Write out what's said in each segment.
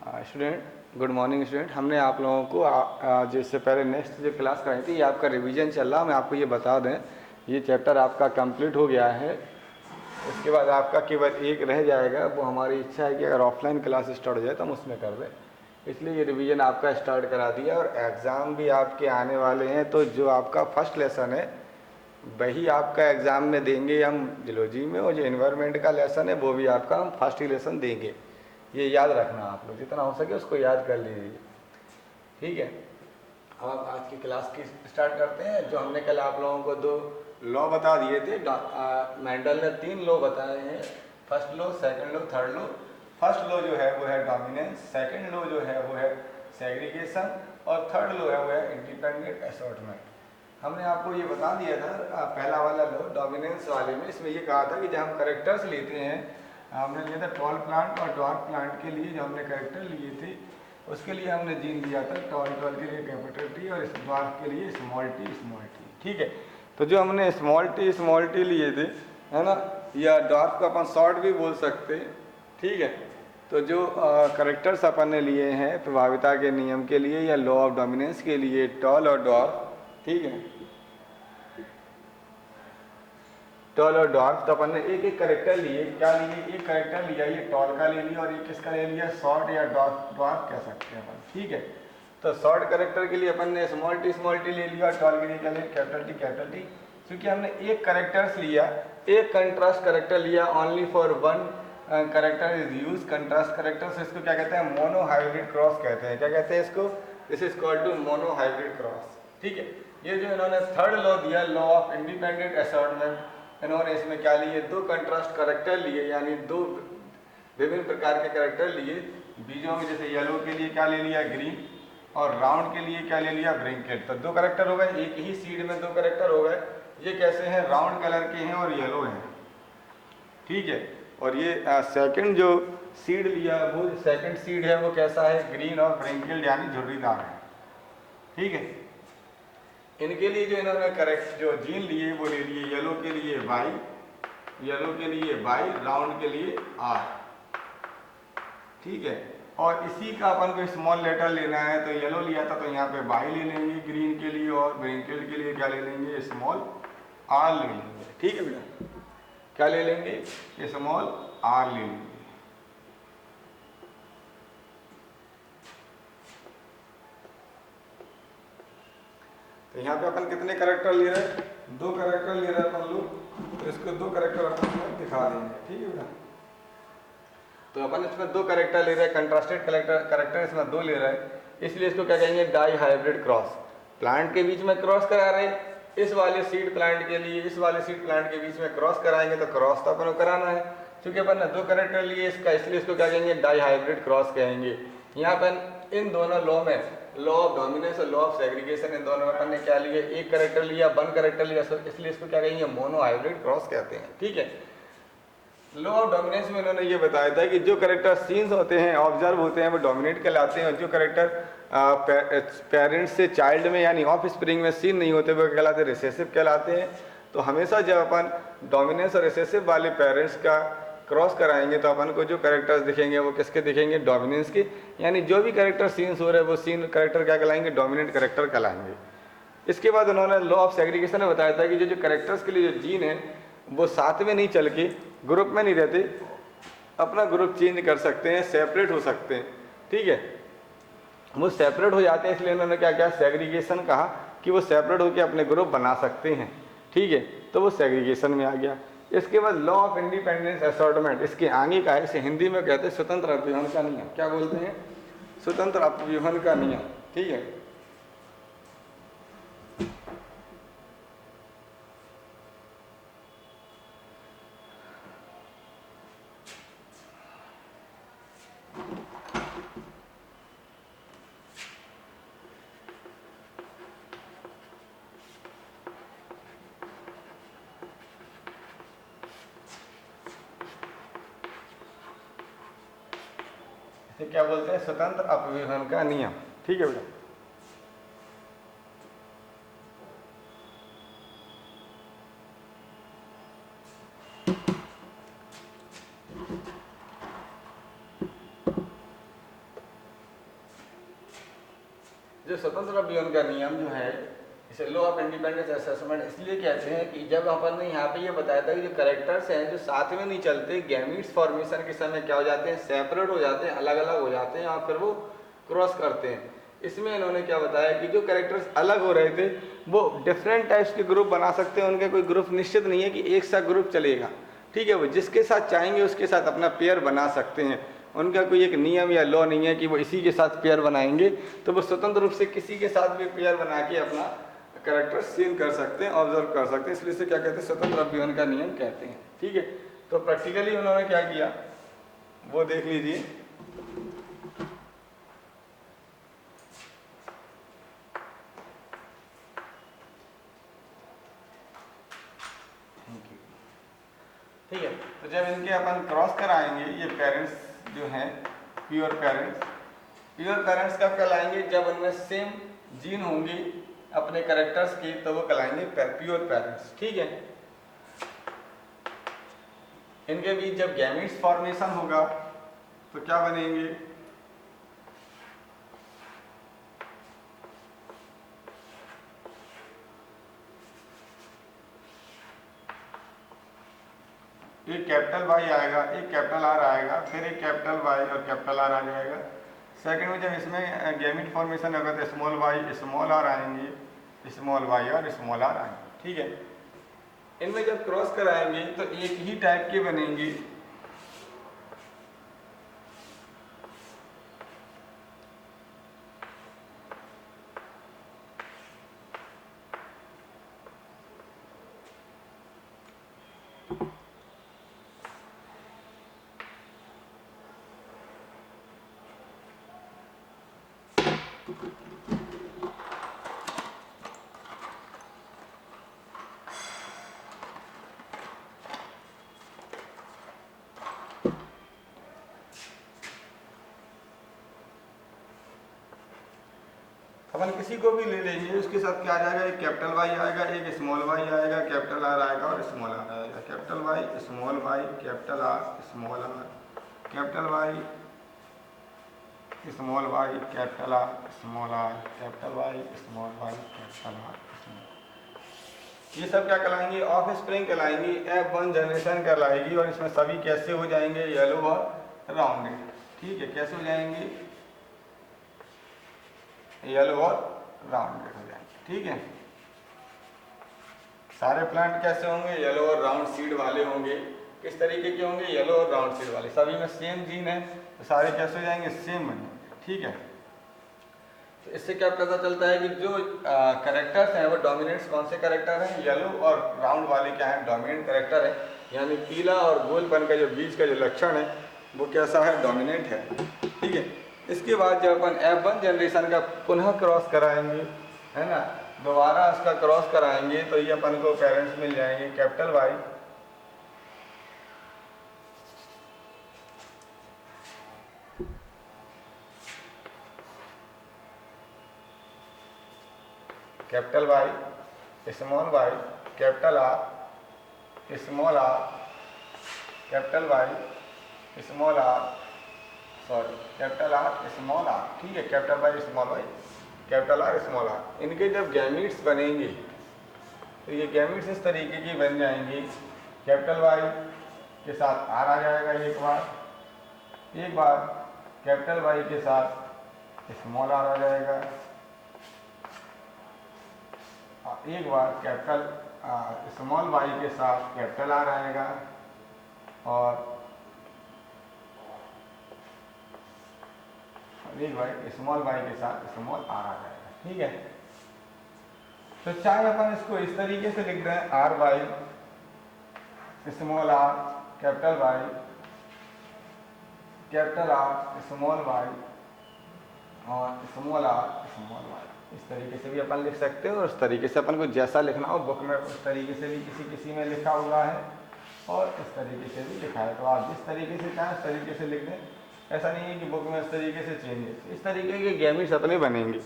Student, good morning student. हमने आप लोगों को जिससे पहले नेक्स्ट जो क्लास कराई थी, ये आपका रिवीजन चल रहा। मैं आपको ये बता दें, ये चैप्टर आपका कंप्लीट हो गया है। इसके बाद आपका केवल एक रह जाएगा। वो हमारी इच्छा है कि अगर ऑफलाइन क्लास स्टार्ट हो जाए तो हम उसमें कर दें, इसलिए ये रिवीजन आपका स्टार्ट करा दिया। और एग्ज़ाम भी आपके आने वाले हैं, तो जो आपका फर्स्ट लेसन है वही आपका एग्ज़ाम में देंगे हम जियोलॉजी में, और जो इन्वायरमेंट का लेसन है वो भी आपका हम फर्स्ट ही लेसन देंगे। ये याद रखना, आप लोग जितना हो सके उसको याद कर लीजिए, ठीक है। अब आज की क्लास की स्टार्ट करते हैं। जो हमने कल आप लोगों को 2 लॉ बता दिए थे, मेंडल ने 3 लॉ बताए हैं, first law, second law, third law. First law जो है वो है डोमिनेंस, सेकंड लॉ जो है वो है सेग्रीगेशन, और थर्ड लॉ है वो है इंडिपेंडेंट असॉर्टमेंट। हमने आपको ये बता दिया था पहला वाला लॉ डोमिनेंस वाले में, इसमें ये कहा था कि जब हम करेक्टर्स लेते हैं, हमने लिया था टॉल प्लांट और डॉर्क प्लांट के लिए जो हमने करेक्टर लिए थे, उसके लिए हमने जीन लिया था टॉल के लिए कैपिटल टी और डॉर्क के लिए स्मॉल टी, ठीक है। तो जो हमने स्मॉल टी लिए थे, है ना, या डॉर्क को अपन शॉर्ट भी बोल सकते, ठीक है। तो जो करेक्टर्स अपन ने लिए हैं प्रभाविता के नियम के लिए या लॉ ऑफ डोमिनेंस के लिए, टॉल और डॉर्क, ठीक है, टॉल और डॉर्क, तो अपन ने एक एक करेक्टर लिए। क्या लिए? एक करेक्टर लिया, ये टॉल का ले लिया, और एक किसका ले लिया? शॉर्ट या डॉर्क कह सकते हैं अपन, ठीक है। तो शॉर्ट करेक्टर के लिए अपन ने स्मॉल टी ले लिया, और टॉल के लिए क्या लिया? Capital T. क्योंकि हमने एक करेक्टर्स लिया, एक कंट्रास्ट करेक्टर लिया, only for one character is use contrast character. से इसको क्या कहते हैं? मोनो हाइब्रिड क्रॉस कहते हैं। क्या कहते हैं इसको? This is called two monohybrid cross, ठीक है। ये जो इन्होंने थर्ड लॉ दिया, लॉ ऑफ इंडिपेंडेंट असॉर्टमेंट, इन्होंने इसमें क्या लिए? 2 कंट्रास्ट करेक्टर लिए, यानी 2 विभिन्न प्रकार के करेक्टर लिए बीजों में। जैसे येलो के लिए क्या ले लिया? ग्रीन, और राउंड के लिए क्या ले लिया? ब्रिंकेट। तो 2 करेक्टर हो गए, एक ही सीड में 2 करेक्टर हो गए। ये कैसे हैं? राउंड कलर के हैं और येलो हैं, ठीक है। और ये सेकंड जो सीड लिया, वो सेकंड सीड है वो कैसा है? ग्रीन और ब्रिंकेट यानी झुर्रीदार है, ठीक है। इनके लिए जो इन्होंने करेक्ट जो जीन लिए वो ले लिए, येलो के लिए वाई, राउंड के लिए आर, ठीक है। और इसी का अपन को स्मॉल लेटर लेना है, तो येलो लिया था तो यहाँ पे वाई ले लेंगे ग्रीन के लिए, और ब्रिंकेट के लिए क्या ले लेंगे? स्मॉल आर ले लेंगे, ठीक है बेटा। क्या ले लेंगे? स्मॉल आर ले लेंगे। तो यहाँ पे अपन कितने करेक्टर ले रहे हैं? 2 करेक्टर ले रहे हैं अपन लोग, तो इसको 2 करेक्टर अपन दिखा देंगे, ठीक है बेटा। तो अपन इसमें 2 करेक्टर ले रहे हैं, कंट्रास्टेड करेक्टर इसमें 2 ले रहे हैं, इसलिए इसको क्या कहेंगे? Die hybrid cross. प्लांट के बीच में क्रॉस करा रहे हैं, इस वाले सीड प्लांट के लिए इस वाले सीड प्लांट के बीच में क्रॉस कराएंगे, तो क्रॉस तो अपन को कराना है। क्योंकि अपन ने 2 करेक्टर लिए इसका, इसलिए इसको क्या कहेंगे? डाई हाइब्रिड क्रॉस कहेंगे। यहाँ पर इन दोनों लॉ में, लॉ ऑफ डोमिनेंस और लॉ ऑफ सेग्रीगेशन, इन दोनों में अपन ने क्या लिया? एक करेक्टर लिया, 1 करेक्टर लिया, इसलिए इसको क्या कहेंगे? मोनो हाइब्रिड क्रॉस कहते हैं, ठीक है। लॉ ऑफ डोमिनेंस में उन्होंने ये बताया था कि जो करेक्टर सीन्स होते हैं, ऑब्जर्व होते हैं, वो डोमिनेट कहलाते हैं, और जो करेक्टर पेरेंट्स से चाइल्ड में यानी ऑफ स्प्रिंग में सीन नहीं होते वो कहलाते हैं रिसेसिव कहलाते हैं। तो हमेशा जब अपन डोमिनेंस और रिसेसिव वाले पेरेंट्स का क्रॉस कराएंगे तो अपन को जो करेक्टर्स दिखेंगे वो किसके दिखेंगे? डोमिनेंस के। यानी जो भी करेक्टर सीन्स हो रहे हैं वो सीन करेक्टर क्या कहलाएंगे? डोमिनेंट करेक्टर कहलाएंगे। इसके बाद उन्होंने लॉ ऑफ सेग्रीगेशन में बताया था कि जो करेक्टर्स के लिए जो जीन है वो साथ में नहीं चल के, ग्रुप में नहीं रहते, अपना ग्रुप चेंज कर सकते हैं, सेपरेट हो सकते हैं, ठीक है। वो सेपरेट हो जाते हैं, इसलिए उन्होंने क्या किया? सेग्रीगेशन कहा कि वो सेपरेट होकर अपने ग्रुप बना सकते हैं, ठीक है। तो वो सेग्रीगेशन में आ गया। इसके बाद लॉ ऑफ इंडिपेंडेंस असॉर्टमेंट, इसके आगे का है, इसे हिंदी में कहते हैं स्वतंत्र अपव्यूहन का नियम। क्या बोलते हैं? स्वतंत्र अपव्यूहन का नियम, ठीक है। इसे क्या बोलते हैं? स्वतंत्र अपव्यूहन का नियम, ठीक है बेटा। जो स्वतंत्र अभिवन का नियम जो है इसे लॉ ऑफ इंडिपेंडेंस असेसमेंट इसलिए कहते हैं कि जब अपन ने यहाँ पे ये बताया था कि जो कैरेक्टर्स हैं जो साथ में नहीं चलते, गैमीट्स फॉर्मेशन के समय क्या हो जाते हैं, सेपरेट हो जाते हैं, अलग अलग हो जाते हैं और फिर वो क्रॉस करते हैं। इसमें इन्होंने क्या बताया कि जो कैरेक्टर्स अलग हो रहे थे वो डिफरेंट टाइप्स के ग्रुप बना सकते हैं, उनके कोई ग्रुप निश्चित नहीं है कि एक सा ग्रुप चलेगा, ठीक है। वो जिसके साथ चाहेंगे उसके साथ अपना पेयर बना सकते हैं, उनका कोई एक नियम या लॉ नहीं है कि वो इसी के साथ पेयर बनाएंगे, तो वो स्वतंत्र रूप से किसी के साथ भी पेयर बना के अपना कैरेक्टर सीन कर सकते हैं, ऑब्जर्व कर सकते हैं, इसलिए से क्या कहते हैं, स्वतंत्र अभिवन का नियम कहते हैं, ठीक है। तो प्रैक्टिकली उन्होंने क्या किया वो देख लीजिए। ठीक है, तो जब इनके अपन क्रॉस कराएंगे, ये पेरेंट्स जो हैं प्योर पेरेंट्स कब कहलाएंगे, जब उनमें सेम जीन होंगी अपने कैरेक्टर्स की, तो वो कहलाएंगे प्योर पेरेंट्स, ठीक है। इनके बीच जब गैमीट्स फॉर्मेशन होगा तो क्या बनेंगे, एक कैपिटल वाई आएगा, एक कैपिटल आर आएगा, फिर एक कैपिटल वाई और कैपिटल आर आ जाएगा। सेकंड में जब इसमें गैमीट फॉर्मेशन होगा तो स्मॉल वाई स्मॉल आर आएंगे, स्मॉल वाई और स्मॉल आर आएंगे, ठीक है। इनमें जब क्रॉस कराएंगे तो एक ही टाइप के बनेंगे, अपन किसी को भी ले लेंगे उसके साथ क्या आ जाएगा, एक कैपिटल वाई आएगा, एक स्मॉल वाई आएगा, कैपिटल आर आएगा और स्मॉल आर आएगा, capital Y capital R small R, capital Y small Y capital R small R, capital Y small Y capital R small. ये सब क्या कहलाएंगे, ऑफ स्प्रिंग कहलाएंगी, F1 जनरेशन कहलाएगी। और इसमें सभी कैसे हो जाएंगे, येलो और राउंडेड, ठीक है। कैसे हो जाएंगे, येलो और राउंडेड हो जाएंगे, ठीक है। सारे प्लांट कैसे होंगे, येलो और राउंड सीड वाले होंगे। किस तरीके के होंगे, येलो और राउंड सीड वाले। सभी में सेम जीन है तो सारे कैसे हो जाएंगे, सेम बनेंगे, ठीक है। तो इससे क्या पता चलता है कि जो कैरेक्टर्स हैं वो डोमिनेंट्स कौन से कैरेक्टर हैं, येलो और राउंड वाले क्या है, डोमिनेंट कैरेक्टर है। यानी पीला और गोलपन का जो बीज का जो लक्षण है वो कैसा है, डोमिनेंट है, ठीक है। इसके बाद जब अपन F1 जनरेशन का पुनः क्रॉस कराएंगे, है ना, दोबारा उसका क्रॉस कराएंगे तो ये अपन को पेरेंट्स मिल जाएंगे capital Y capital Y small Y capital R small R, capital Y small R sorry capital R small R, ठीक है। Capital Y small Y capital R small R. इनके जब गैमीट्स बनेंगे तो ये गैमीट्स इस तरीके की बन जाएंगी, कैपिटल वाई के साथ आर आ जाएगा एक बार कैपिटल वाई के साथ स्मॉल आर आ जाएगा, एक बार कैपिटल स्मॉल वाई के साथ कैपिटल आर आएगा और एक बार स्मॉल वाई के साथ स्मॉल आर आ जाएगा, ठीक है। तो चाहे अपन इसको इस तरीके से लिख दें, R Y small R capital Y capital R small Y और स्मॉल आर स्मॉल वाई, इस तरीके से भी अपन लिख सकते हो। और उस तरीके से अपन को जैसा लिखना हो बुक में उस तरीके से भी किसी में लिखा हुआ है और इस तरीके से भी लिखा है। तो आप जिस तरीके से चाहें उस तरीके से लिख दें, ऐसा नहीं है कि बुक में इस तरीके से चेंज है। इस तरीके के गैमीट्स अपने बनेंगे।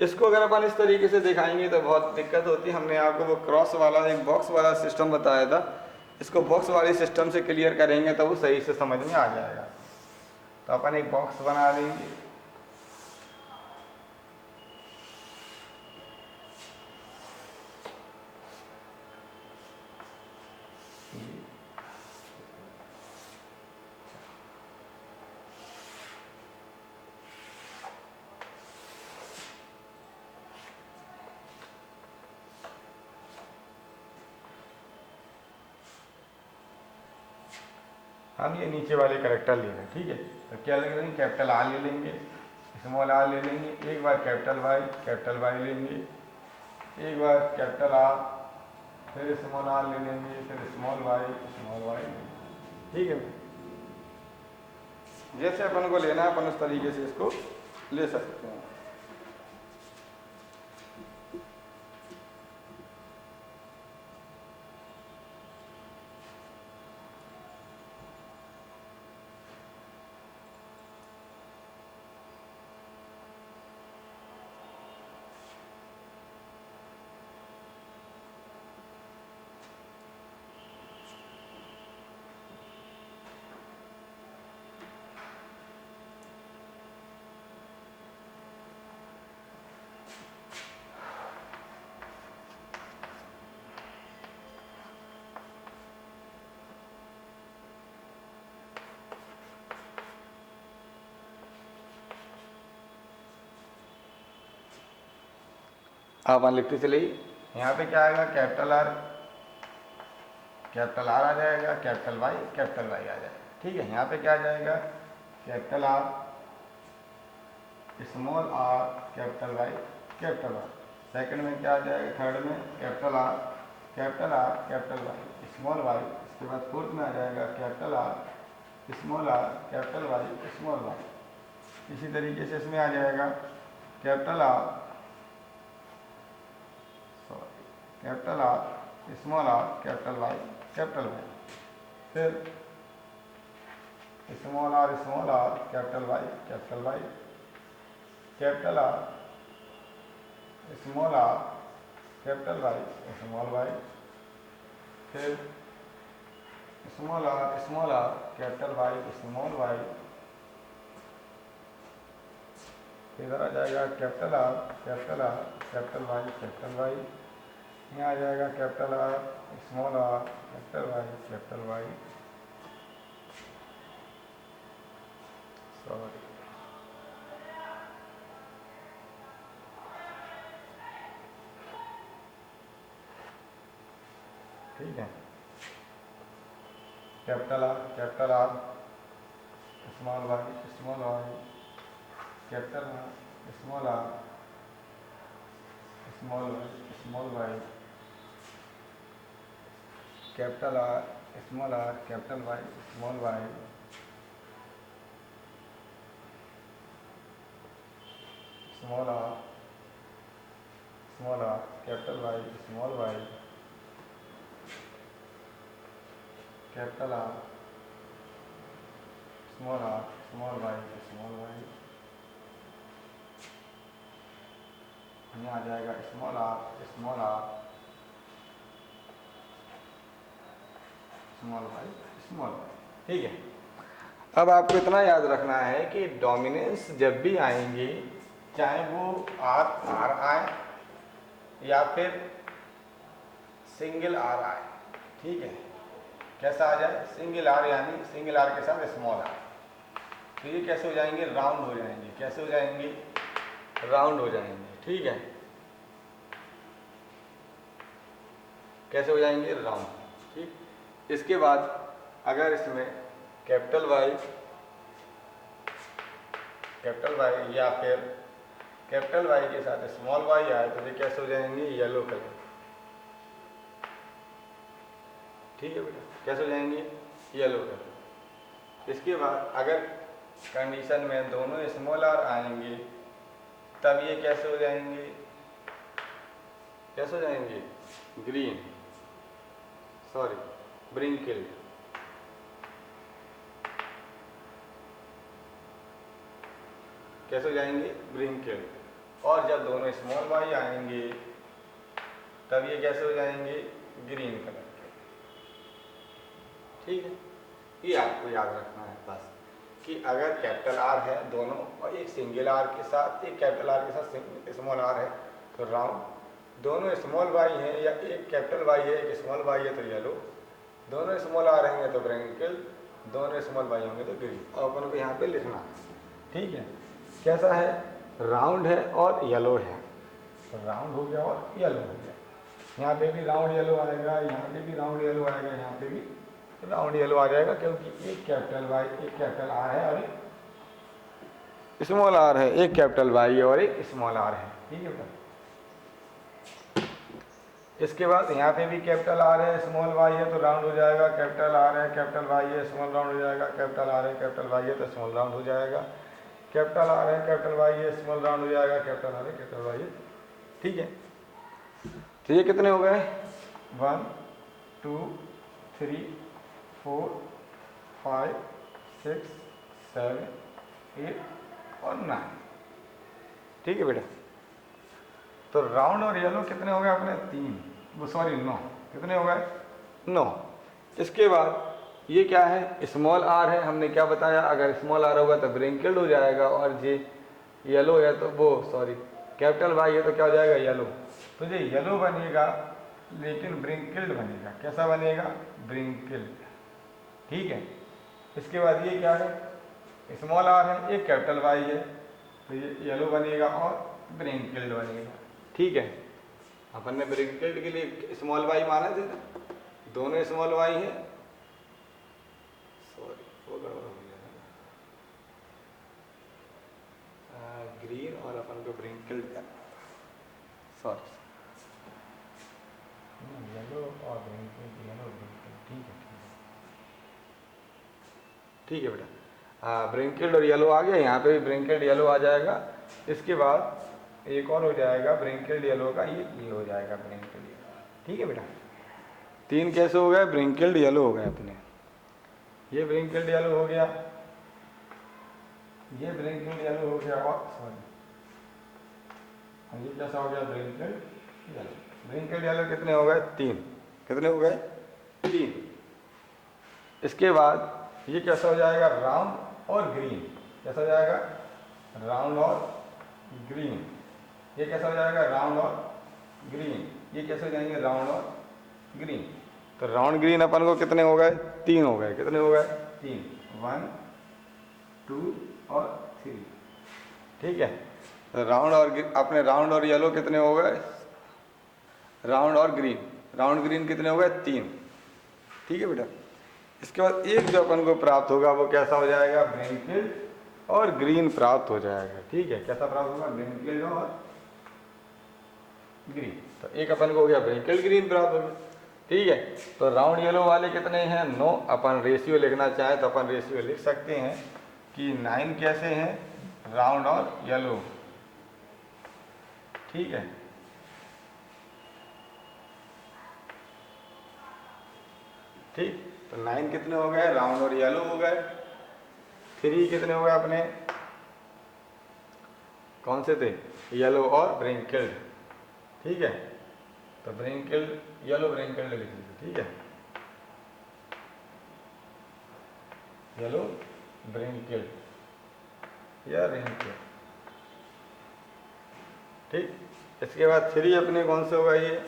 इसको अगर अपन इस तरीके से दिखाएंगे तो बहुत दिक्कत होती है। हमने आपको वो क्रॉस वाला एक बॉक्स वाला सिस्टम बताया था, इसको बॉक्स वाले सिस्टम से क्लियर करेंगे तो वो सही से समझ में आ जाएगा। तो अपन एक बॉक्स बना लेंगे, हम ये नीचे वाले कैरेक्टर ले रहे हैं, ठीक है। तो क्या ले लेंगे, कैपिटल आर ले लेंगे, स्मॉल आर ले लेंगे, एक बार कैपिटल वाई लेंगे, एक बार कैपिटल आर, फिर स्मॉल आर ले लेंगे, फिर स्मॉल वाई, ठीक है। जैसे अपन को लेना है अपन उस तरीके से इसको ले सकते हैं। आप अपन लिखते चले, यहाँ पे क्या आएगा, कैपिटल आर आ जाएगा, कैपिटल वाई आ जाएगा, ठीक है। यहाँ पे क्या आ जाएगा, capital R, small R, capital Y, capital R. Second में क्या आ जाएगा, थर्ड में capital R, capital Y, small Y. इसके बाद फोर्थ में आ जाएगा capital R, small R, capital Y, small Y. इसी तरीके से इसमें आ जाएगा capital R, small R, capital Y, फिर small R, capital Y, capital R, small R, capital Y, फिर small R, capital Y, small Y. इधर आ जाएगा कैपिटल आर, कैपिटल वाई, यहाँ आ जाएगा capital R, small R, capital Y, sorry, ठीक है। Capital R, small Y, capital R, small R, small Y, capital R, small R, capital Y, small Y, small R, capital Y, small Y, capital R, small Y, small Y. यहाँ आ जाएगा small R, small Y, ठीक है। अब आपको इतना याद रखना है कि डोमिनेंस जब भी आएंगे, चाहे वो आर आए या फिर सिंगल आर आए, ठीक है। कैसा आ जाए, सिंगल आर, यानी सिंगल आर के साथ स्मॉल आर, तो ये कैसे हो जाएंगे, राउंड हो जाएंगे। कैसे हो जाएंगे, राउंड हो जाएंगे, ठीक है। कैसे हो जाएंगे, राउंड, ठीक। इसके बाद अगर इसमें कैपिटल वाई या फिर कैपिटल वाई के साथ स्मॉल वाई आए तो ये कैसे हो जाएंगे, येलो कलर, ठीक है बेटा। कैसे हो जाएंगे, येलो कलर। इसके बाद अगर कंडीशन में दोनों स्मॉल आर आएंगे तब ये कैसे हो जाएंगे, ग्रीन, सॉरी, ब्रिंकल, कैसे हो जाएंगे, ब्रिंकल। और जब दोनों स्मॉल वाई आएंगे तब ये कैसे हो जाएंगे, ग्रीन कलर के, ठीक है। ये आपको याद रखना है बस, कि अगर कैपिटल आर है दोनों और एक सिंगल आर के साथ, एक कैपिटल आर के साथ स्मॉल आर है तो राउंड, दोनों स्मॉल वाई है या एक कैपिटल वाई है एक स्मॉल वाई है तो येलो, दोनों स्मॉल आर रहेंगे तो ब्रिंकल, दोनों स्मॉल वाई होंगे तो ग्रीन। और अपन को यहाँ पे लिखना है, ठीक है। कैसा है, राउंड है और येलो है, तो राउंड हो गया और येलो हो गया। यहाँ पे भी राउंड येलो आएगा, यहाँ पे भी राउंड येलो आएगा, यहाँ पे भी राउंड येलो आ जाएगा, क्योंकि एक कैपिटल वाई, एक कैपिटल आर है और एक स्मॉल आर है, एक कैपिटल वाई और एक स्मॉल आर है। ठीक है बेटा। इसके बाद यहाँ पे भी कैपिटल आर है, स्मॉल वाई है तो राउंड हो जाएगा, कैपिटल आर है, कैपिटल वाई है, स्मॉल राउंड हो जाएगा, कैपिटल आर है, कैपिटल वाई है तो स्मॉल राउंड हो जाएगा, कैपिटल आर है, कैपिटल वाई है, स्मॉल राउंड हो जाएगा, कैपिटल आर है, कैपिटल वाई है। ठीक है, तो ये कितने हो गए? 1 2 3 4 5 6 7 8 और 9। ठीक है बेटा। तो राउंड और येलो कितने हो गए अपने? 9। कितने हो गए? 9। इसके बाद ये क्या है? स्मॉल आर है। हमने क्या बताया? अगर स्मॉल आर होगा तो ब्रिंकल्ड हो जाएगा, और जे येलो है तो वो कैपिटल वाई है तो क्या हो जाएगा? येलो। तो ये येलो बनेगा लेकिन ब्रिंकल्ड बनेगा। कैसा बनेगा? ब्रिंकल्ड। ठीक है। इसके बाद ये क्या है? स्मॉल आर है, एक कैपिटल वाई है तो ये येलो बनेगा और ब्रिंकल्ड बनेगा। ठीक है। अपन ने ब्रिंकल्ड के लिए स्मॉल वाई माना थे ना, दोनों स्मॉल वाई है। सॉरी वो गड़बड़ हो गया ग्रीन और अपन को ब्रिंकल्ड करना। सॉरी येलो और ब्रिंकल्ड, येलो ब्रिंकल्ड। ठीक है ठीक है बेटा। ब्रिंकल्ड और येलो आ गया। यहाँ पे भी ब्रिंकल्ड येलो आ जाएगा। इसके बाद एक और हो जाएगा ब्रिंकल्ड येलो का, ये हो जाएगा ब्रिंकल्ड येलो। ठीक है बेटा। 3 कैसे हो गए? ब्रिंकल्ड येलो हो गए अपने। ये ब्रिंकल्ड येलो हो गया, ये ब्रिंकल्ड येलो हो गया, और ये कैसा हो गया? ब्रिंकल्ड येलो। ब्रिंकल्ड येलो कितने हो गए? 3। कितने हो गए? 3। इसके बाद ये कैसा हो जाएगा? राउंड और ग्रीन। कैसा हो जाएगा? राउंड और ग्रीन। ये कैसा हो जाएगा? राउंड और ग्रीन। ये कैसे हो जाएंगे? राउंड और ग्रीन। तो राउंड ग्रीन अपन को कितने हो गए? 3 हो गए। कितने हो गए? 3। 1 2 और 3। ठीक है। तो राउंड और अपने राउंड और येलो कितने हो गए? राउंड और ग्रीन, राउंड ग्रीन कितने हो गए? 3। ठीक है बेटा। इसके बाद एक जो अपन को प्राप्त होगा वो कैसा हो जाएगा? ब्रिंकल्ड और ग्रीन प्राप्त हो जाएगा। ठीक है। कैसा प्राप्त होगा? ब्रिंकल्ड और ग्रीन। तो एक अपन को हो गया ब्रिंकल्ड ग्रीन प्राप्त हो गया। ठीक है। तो राउंड येलो वाले कितने हैं? 9। अपन रेशियो लिखना चाहे तो अपन रेशियो लिख सकते हैं कि 9 कैसे हैं? राउंड और येलो। ठीक है। ठीक। तो 9 कितने हो गए? राउंड और येलो हो गए। 3 कितने हो गए अपने? कौन से थे? येलो और ब्रिंकल्ड। ठीक है। तो ब्रिंकल्ड, येलो ब्रिंकल्ड लिख लीजिए। ठीक है। येलो ब्रिंकल्ड या रिंकल्ड। ठीक। इसके बाद 3 अपने कौन से होगा? ये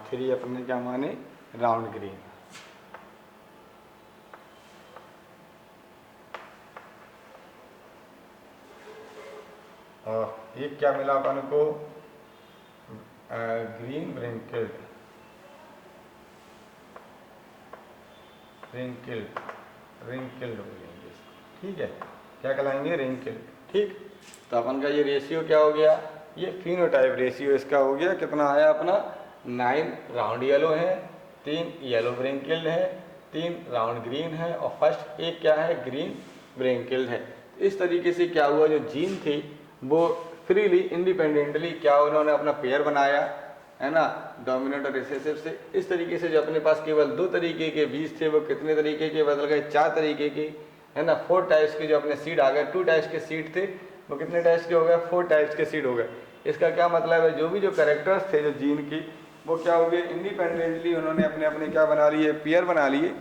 3 अपने क्या माने? Round green. और ये क्या मिला अपन को? ग्रीन ब्रिंकल्ड, रिंकल्ड, रिंकल्ड बोलेंगे। ठीक है। क्या कहलाएंगे? रिंकल्ड। ठीक। तो अपन का ये रेशियो क्या हो गया? ये फिनोटाइप रेशियो इसका हो गया। कितना आया अपना? 9 राउंड येलो है, 3 येलो ब्रिंकल्ड है, 3 राउंड ग्रीन है, और फर्स्ट एक क्या है? ग्रीन ब्रिंकल्ड है। इस तरीके से क्या हुआ? जो जीन थी वो फ्रीली इंडिपेंडेंटली क्या उन्होंने अपना पेयर बनाया, है ना, डोमिनेंट और रिसेसिव से। इस तरीके से जो अपने पास केवल 2 तरीके के बीज थे वो कितने तरीके के बदल गए? 4 तरीके के, है ना। 4 टाइप्स के जो अपने सीड आ गए। 2 टाइप्स के सीड थे वो कितने टाइप्स के हो गए? 4 टाइप्स के सीड हो गए। इसका क्या मतलब है? जो भी जो कैरेक्टर्स थे जो जीन की, वो क्या हो गए? इंडिपेंडेंटली उन्होंने अपने अपने क्या बना लिए? पेयर बना लिए।